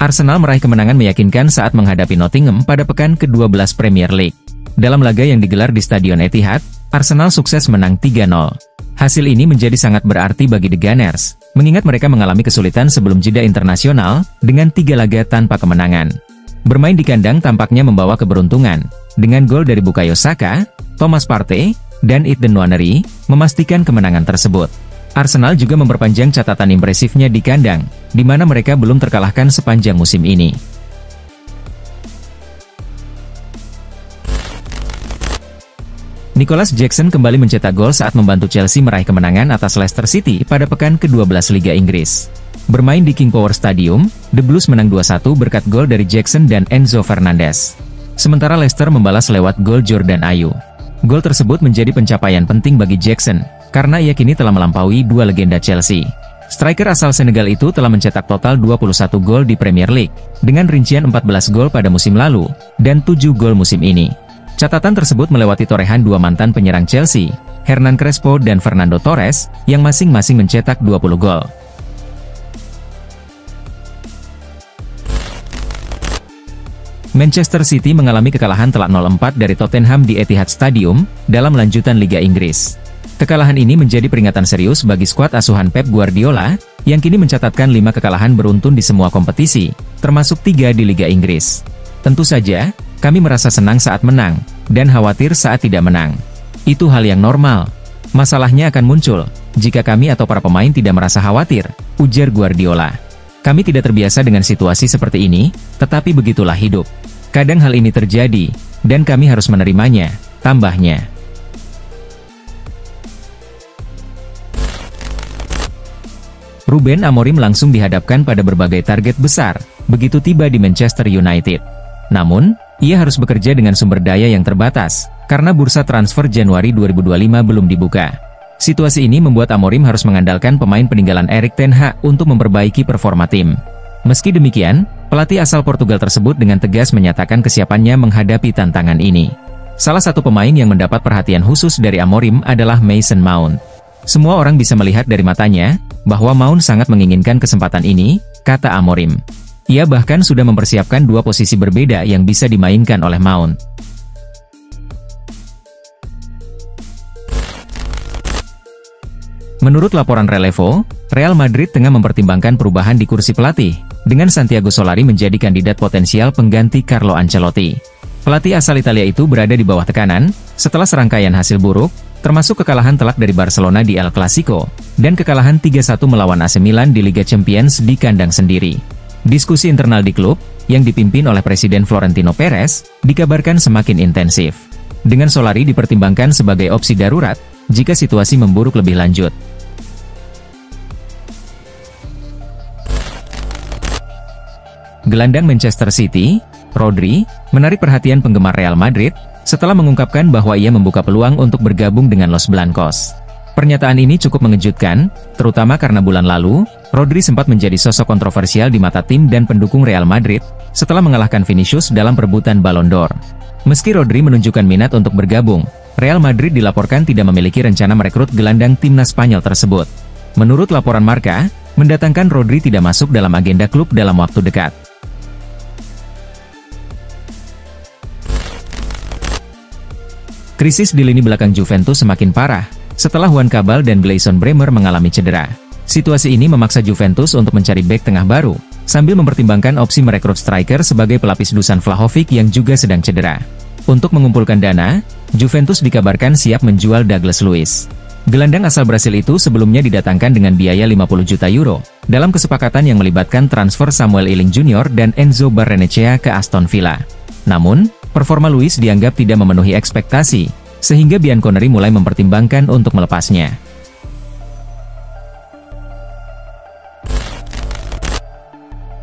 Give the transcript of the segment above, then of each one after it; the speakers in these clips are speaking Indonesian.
Arsenal meraih kemenangan meyakinkan saat menghadapi Nottingham pada pekan ke-12 Premier League. Dalam laga yang digelar di Stadion Etihad, Arsenal sukses menang 3-0. Hasil ini menjadi sangat berarti bagi The Gunners, mengingat mereka mengalami kesulitan sebelum jeda internasional dengan 3 laga tanpa kemenangan. Bermain di kandang tampaknya membawa keberuntungan, dengan gol dari Bukayo Saka, Thomas Partey, dan Ethan Nwaneri, memastikan kemenangan tersebut. Arsenal juga memperpanjang catatan impresifnya di kandang, di mana mereka belum terkalahkan sepanjang musim ini. Nicholas Jackson kembali mencetak gol saat membantu Chelsea meraih kemenangan atas Leicester City pada pekan ke-12 Liga Inggris. Bermain di King Power Stadium, The Blues menang 2-1 berkat gol dari Jackson dan Enzo Fernandez. Sementara Leicester membalas lewat gol Jordan Ayew. Gol tersebut menjadi pencapaian penting bagi Jackson, karena ia kini telah melampaui 2 legenda Chelsea. Striker asal Senegal itu telah mencetak total 21 gol di Premier League, dengan rincian 14 gol pada musim lalu, dan 7 gol musim ini. Catatan tersebut melewati torehan 2 mantan penyerang Chelsea, Hernan Crespo dan Fernando Torres, yang masing-masing mencetak 20 gol. Manchester City mengalami kekalahan telak 0-4 dari Tottenham di Etihad Stadium, dalam lanjutan Liga Inggris. Kekalahan ini menjadi peringatan serius bagi skuad asuhan Pep Guardiola, yang kini mencatatkan 5 kekalahan beruntun di semua kompetisi, termasuk 3 di Liga Inggris. Tentu saja, kami merasa senang saat menang, dan khawatir saat tidak menang. Itu hal yang normal. Masalahnya akan muncul, jika kami atau para pemain tidak merasa khawatir, ujar Guardiola. Kami tidak terbiasa dengan situasi seperti ini, tetapi begitulah hidup. Kadang hal ini terjadi, dan kami harus menerimanya, tambahnya. Ruben Amorim langsung dihadapkan pada berbagai target besar, begitu tiba di Manchester United. Namun, ia harus bekerja dengan sumber daya yang terbatas, karena bursa transfer Januari 2025 belum dibuka. Situasi ini membuat Amorim harus mengandalkan pemain peninggalan Erik ten Hag untuk memperbaiki performa tim. Meski demikian, pelatih asal Portugal tersebut dengan tegas menyatakan kesiapannya menghadapi tantangan ini. Salah satu pemain yang mendapat perhatian khusus dari Amorim adalah Mason Mount. Semua orang bisa melihat dari matanya, bahwa Mount sangat menginginkan kesempatan ini, kata Amorim. Ia bahkan sudah mempersiapkan 2 posisi berbeda yang bisa dimainkan oleh Mount. Menurut laporan Relevo, Real Madrid tengah mempertimbangkan perubahan di kursi pelatih, dengan Santiago Solari menjadi kandidat potensial pengganti Carlo Ancelotti. Pelatih asal Italia itu berada di bawah tekanan, setelah serangkaian hasil buruk, termasuk kekalahan telak dari Barcelona di El Clasico, dan kekalahan 3-1 melawan AC Milan di Liga Champions di kandang sendiri. Diskusi internal di klub, yang dipimpin oleh Presiden Florentino Perez, dikabarkan semakin intensif. Dengan Solari dipertimbangkan sebagai opsi darurat, jika situasi memburuk lebih lanjut. Gelandang Manchester City, Rodri, menarik perhatian penggemar Real Madrid, setelah mengungkapkan bahwa ia membuka peluang untuk bergabung dengan Los Blancos. Pernyataan ini cukup mengejutkan, terutama karena bulan lalu, Rodri sempat menjadi sosok kontroversial di mata tim dan pendukung Real Madrid, setelah mengalahkan Vinicius dalam perebutan Ballon d'Or. Meski Rodri menunjukkan minat untuk bergabung, Real Madrid dilaporkan tidak memiliki rencana merekrut gelandang timnas Spanyol tersebut. Menurut laporan Marca, mendatangkan Rodri tidak masuk dalam agenda klub dalam waktu dekat. Krisis di lini belakang Juventus semakin parah, setelah Juan Cabal dan Gleison Bremer mengalami cedera. Situasi ini memaksa Juventus untuk mencari bek tengah baru, sambil mempertimbangkan opsi merekrut striker sebagai pelapis Dusan Vlahovic yang juga sedang cedera. Untuk mengumpulkan dana, Juventus dikabarkan siap menjual Douglas Luiz. Gelandang asal Brasil itu sebelumnya didatangkan dengan biaya 50 juta euro, dalam kesepakatan yang melibatkan transfer Samuel Eling Jr. dan Enzo Barrenechea ke Aston Villa. Namun, performa Luiz dianggap tidak memenuhi ekspektasi, sehingga Bianconeri mulai mempertimbangkan untuk melepasnya.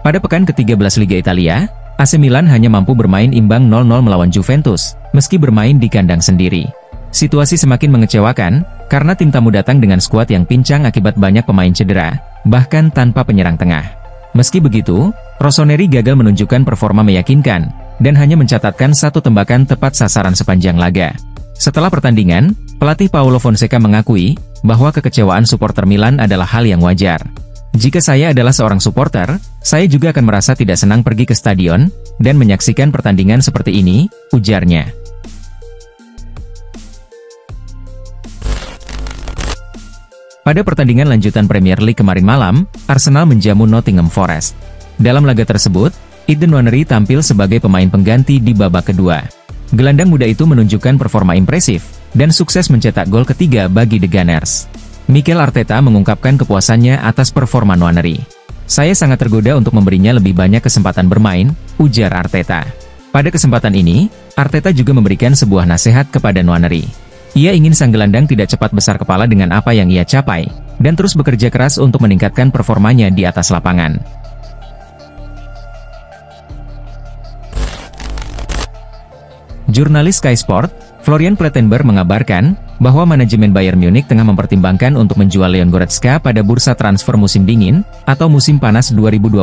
Pada pekan ke-13 Liga Italia, AC Milan hanya mampu bermain imbang 0-0 melawan Juventus, meski bermain di kandang sendiri. Situasi semakin mengecewakan, karena tim tamu datang dengan skuad yang pincang akibat banyak pemain cedera, bahkan tanpa penyerang tengah. Meski begitu, Rossoneri gagal menunjukkan performa meyakinkan, dan hanya mencatatkan 1 tembakan tepat sasaran sepanjang laga. Setelah pertandingan, pelatih Paulo Fonseca mengakui, bahwa kekecewaan supporter Milan adalah hal yang wajar. Jika saya adalah seorang supporter, saya juga akan merasa tidak senang pergi ke stadion dan menyaksikan pertandingan seperti ini, ujarnya. Pada pertandingan lanjutan Premier League kemarin malam, Arsenal menjamu Nottingham Forest. Dalam laga tersebut, Ethan Nwaneri tampil sebagai pemain pengganti di babak kedua. Gelandang muda itu menunjukkan performa impresif dan sukses mencetak gol ketiga bagi The Gunners. Mikel Arteta mengungkapkan kepuasannya atas performa Nwaneri. "Saya sangat tergoda untuk memberinya lebih banyak kesempatan bermain," ujar Arteta. Pada kesempatan ini, Arteta juga memberikan sebuah nasihat kepada Nwaneri. Ia ingin sang gelandang tidak cepat besar kepala dengan apa yang ia capai, dan terus bekerja keras untuk meningkatkan performanya di atas lapangan. Jurnalis Sky Sport, Florian Plettenberg mengabarkan bahwa manajemen Bayern Munich tengah mempertimbangkan untuk menjual Leon Goretzka pada bursa transfer musim dingin atau musim panas 2025.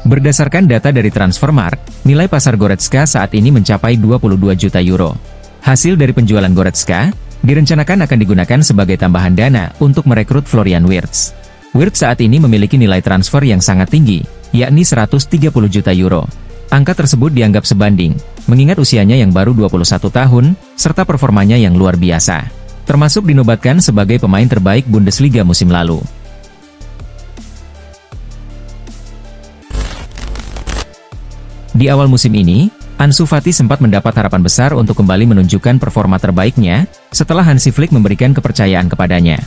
Berdasarkan data dari Transfermarkt, nilai pasar Goretzka saat ini mencapai 22 juta euro. Hasil dari penjualan Goretzka direncanakan akan digunakan sebagai tambahan dana untuk merekrut Florian Wirtz. Wirtz saat ini memiliki nilai transfer yang sangat tinggi, yakni 130 juta euro. Angka tersebut dianggap sebanding, mengingat usianya yang baru 21 tahun, serta performanya yang luar biasa. Termasuk dinobatkan sebagai pemain terbaik Bundesliga musim lalu. Di awal musim ini, Ansu Fati sempat mendapat harapan besar untuk kembali menunjukkan performa terbaiknya, setelah Hansi Flick memberikan kepercayaan kepadanya.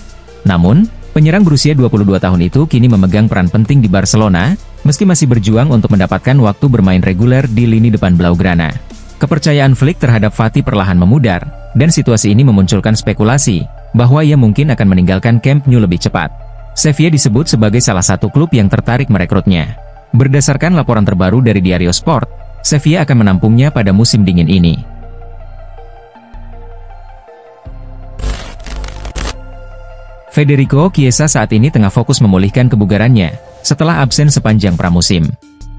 Namun, penyerang berusia 22 tahun itu kini memegang peran penting di Barcelona, meski masih berjuang untuk mendapatkan waktu bermain reguler di lini depan Blaugrana. Kepercayaan Flick terhadap Fati perlahan memudar, dan situasi ini memunculkan spekulasi bahwa ia mungkin akan meninggalkan Camp Nou lebih cepat. Sevilla disebut sebagai salah satu klub yang tertarik merekrutnya. Berdasarkan laporan terbaru dari Diario Sport, Sevilla akan menampungnya pada musim dingin ini. Federico Chiesa saat ini tengah fokus memulihkan kebugarannya setelah absen sepanjang pramusim.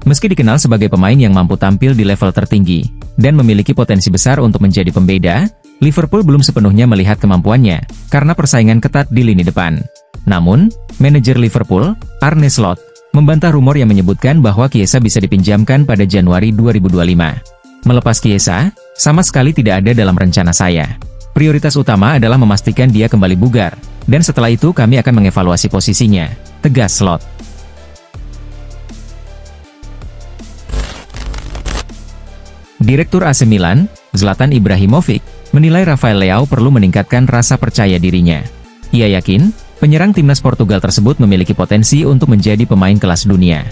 Meski dikenal sebagai pemain yang mampu tampil di level tertinggi dan memiliki potensi besar untuk menjadi pembeda, Liverpool belum sepenuhnya melihat kemampuannya karena persaingan ketat di lini depan. Namun, manajer Liverpool, Arne Slot, membantah rumor yang menyebutkan bahwa Chiesa bisa dipinjamkan pada Januari 2025. Melepas Chiesa, sama sekali tidak ada dalam rencana saya. Prioritas utama adalah memastikan dia kembali bugar, dan setelah itu kami akan mengevaluasi posisinya, tegas Slot. Direktur AC Milan, Zlatan Ibrahimovic, menilai Rafael Leao perlu meningkatkan rasa percaya dirinya. Ia yakin, penyerang timnas Portugal tersebut memiliki potensi untuk menjadi pemain kelas dunia.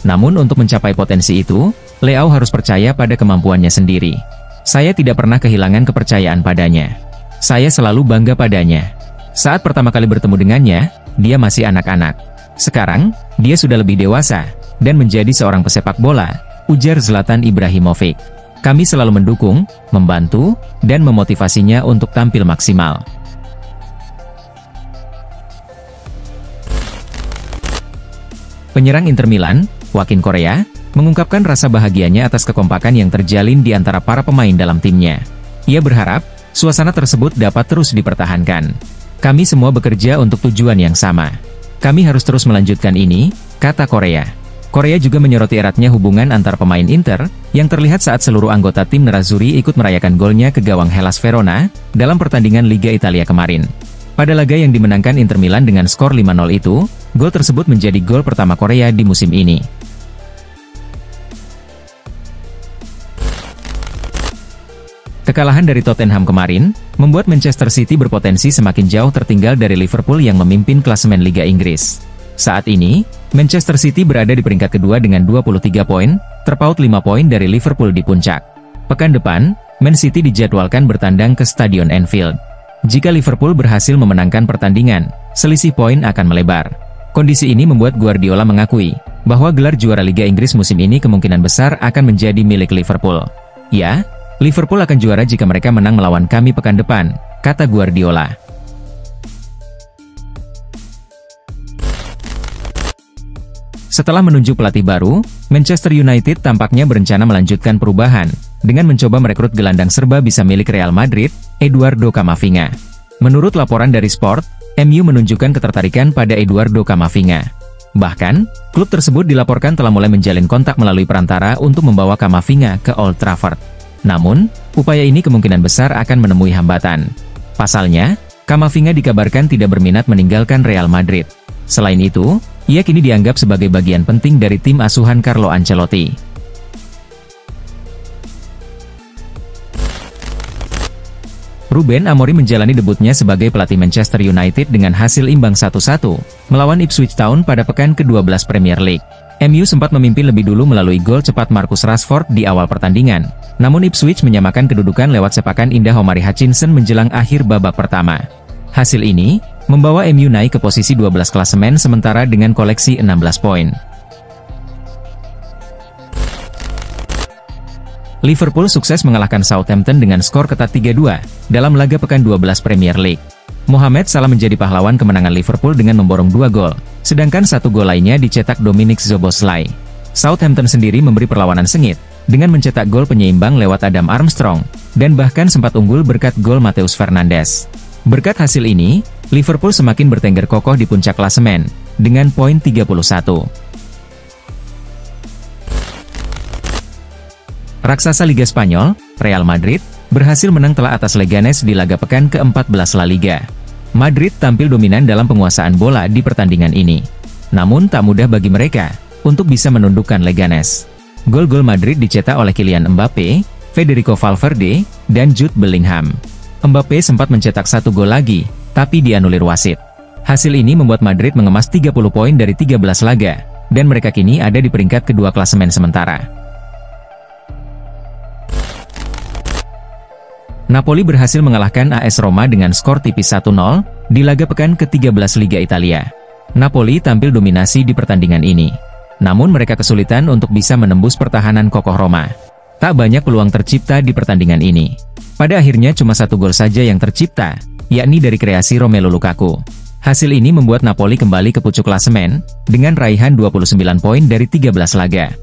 Namun untuk mencapai potensi itu, Leao harus percaya pada kemampuannya sendiri. Saya tidak pernah kehilangan kepercayaan padanya. Saya selalu bangga padanya. Saat pertama kali bertemu dengannya, dia masih anak-anak. Sekarang, dia sudah lebih dewasa, dan menjadi seorang pesepak bola, ujar Zlatan Ibrahimovic. Kami selalu mendukung, membantu, dan memotivasinya untuk tampil maksimal. Penyerang Inter Milan, Joaquin Correa, mengungkapkan rasa bahagianya atas kekompakan yang terjalin di antara para pemain dalam timnya. Ia berharap, suasana tersebut dapat terus dipertahankan. Kami semua bekerja untuk tujuan yang sama. Kami harus terus melanjutkan ini, kata Correa. Correa juga menyoroti eratnya hubungan antar pemain Inter, yang terlihat saat seluruh anggota tim Nerazzurri ikut merayakan golnya ke gawang Hellas Verona, dalam pertandingan Liga Italia kemarin. Pada laga yang dimenangkan Inter Milan dengan skor 5-0 itu, gol tersebut menjadi gol pertama Correa di musim ini. Kekalahan dari Tottenham kemarin, membuat Manchester City berpotensi semakin jauh tertinggal dari Liverpool yang memimpin klasemen Liga Inggris. Saat ini, Manchester City berada di peringkat kedua dengan 23 poin, terpaut 5 poin dari Liverpool di puncak. Pekan depan, Man City dijadwalkan bertandang ke Stadion Anfield. Jika Liverpool berhasil memenangkan pertandingan, selisih poin akan melebar. Kondisi ini membuat Guardiola mengakui bahwa gelar juara Liga Inggris musim ini kemungkinan besar akan menjadi milik Liverpool. Ya, Liverpool akan juara jika mereka menang melawan kami pekan depan, kata Guardiola. Setelah menunjuk pelatih baru, Manchester United tampaknya berencana melanjutkan perubahan, dengan mencoba merekrut gelandang serba bisa milik Real Madrid, Eduardo Camavinga. Menurut laporan dari Sport, MU menunjukkan ketertarikan pada Eduardo Camavinga. Bahkan, klub tersebut dilaporkan telah mulai menjalin kontak melalui perantara untuk membawa Camavinga ke Old Trafford. Namun, upaya ini kemungkinan besar akan menemui hambatan. Pasalnya, Camavinga dikabarkan tidak berminat meninggalkan Real Madrid. Selain itu, ia kini dianggap sebagai bagian penting dari tim asuhan Carlo Ancelotti. Ruben Amorim menjalani debutnya sebagai pelatih Manchester United dengan hasil imbang 1-1 melawan Ipswich Town pada pekan ke-12 Premier League. MU sempat memimpin lebih dulu melalui gol cepat Marcus Rashford di awal pertandingan. Namun Ipswich menyamakan kedudukan lewat sepakan indah Omari Hutchinson menjelang akhir babak pertama. Hasil ini membawa MU naik ke posisi 12 klasemen sementara dengan koleksi 16 poin. Liverpool sukses mengalahkan Southampton dengan skor ketat 3-2 dalam laga pekan 12 Premier League. Mohamed Salah menjadi pahlawan kemenangan Liverpool dengan memborong 2 gol, sedangkan 1 gol lainnya dicetak Dominic Szoboszlai. Southampton sendiri memberi perlawanan sengit, dengan mencetak gol penyeimbang lewat Adam Armstrong, dan bahkan sempat unggul berkat gol Mateus Fernandes. Berkat hasil ini, Liverpool semakin bertengger kokoh di puncak klasemen, dengan poin 31. Raksasa Liga Spanyol, Real Madrid, berhasil menang telak atas Leganes di laga pekan ke-14 La Liga. Madrid tampil dominan dalam penguasaan bola di pertandingan ini. Namun tak mudah bagi mereka untuk bisa menundukkan Leganes. Gol-gol Madrid dicetak oleh Kylian Mbappe, Federico Valverde, dan Jude Bellingham. Mbappe sempat mencetak 1 gol lagi, tapi dianulir wasit. Hasil ini membuat Madrid mengemas 30 poin dari 13 laga, dan mereka kini ada di peringkat kedua klasemen sementara. Napoli berhasil mengalahkan AS Roma dengan skor tipis 1-0 di laga pekan ke-13 Liga Italia. Napoli tampil dominasi di pertandingan ini. Namun mereka kesulitan untuk bisa menembus pertahanan kokoh Roma. Tak banyak peluang tercipta di pertandingan ini. Pada akhirnya cuma 1 gol saja yang tercipta, yakni dari kreasi Romelu Lukaku. Hasil ini membuat Napoli kembali ke pucuk klasemen dengan raihan 29 poin dari 13 laga.